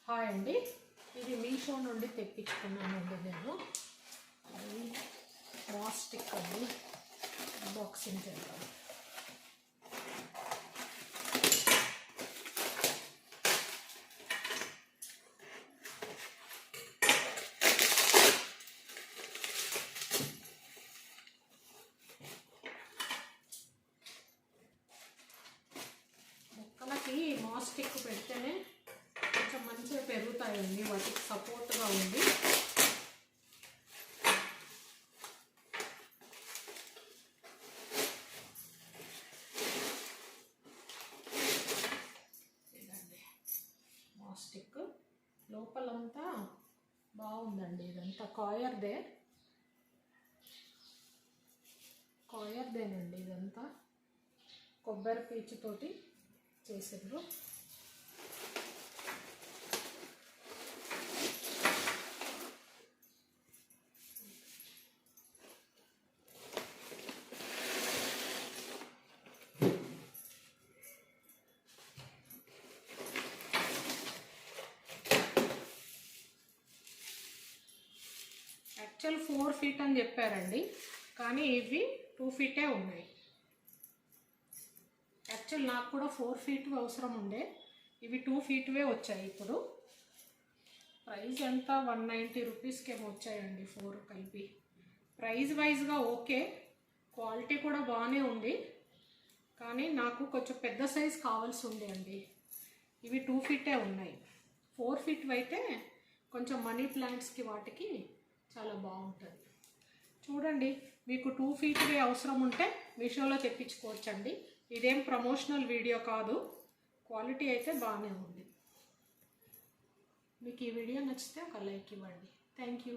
Hi అండి, ఇది మీషో నుండి తెప్పించుకున్నానండి నేను. అది మాస్టిక్ అండి. బాక్సింగ్ చేద్దాం. మొక్కలకి మాస్టిక్ పెడితేనే కొంచెం మంచిగా పెరుగుతాయండి, వాటికి సపోర్ట్గా ఉంది. ఇదండి మాస్టిక్, లోపలంతా బాగుందండి. ఇదంతా కాయర్దేనండి. ఇదంతా కొబ్బరి పీచుతోటి చేసిండ్రు. యాక్చువల్ 4 ఫీట్ అని చెప్పారండి, కానీ ఇవి 2 ఫీటే ఉన్నాయి. యాక్చువల్ నాకు కూడా 4 ఫీట్ అవసరం ఉండే, ఇవి 2 ఫీట్వే వచ్చాయి. ఇప్పుడు ప్రైస్ ఎంత 190 రూపీస్కి ఏమో వచ్చాయండి, 4 కలిపి. ప్రైస్ వైజ్గా ఓకే, క్వాలిటీ కూడా బాగానే ఉంది. కానీ నాకు కొంచెం పెద్ద సైజ్ కావాల్సి ఉంది అండి. ఇవి 2 ఫీటే ఉన్నాయి. 4 ఫీట్ అయితే కొంచెం మనీ ప్లాంట్స్కి వాటికి చాలా బాగుంటుంది. చూడండి, మీకు 2 ఫీట్వే అవసరం ఉంటే మీషోలో తెప్పించుకోవచ్చండి. ఇదేం ప్రమోషనల్ వీడియో కాదు, క్వాలిటీ అయితే బాగానే ఉంది. మీకు ఈ వీడియో నచ్చితే ఒక లైక్ ఇవ్వండి. Thank you.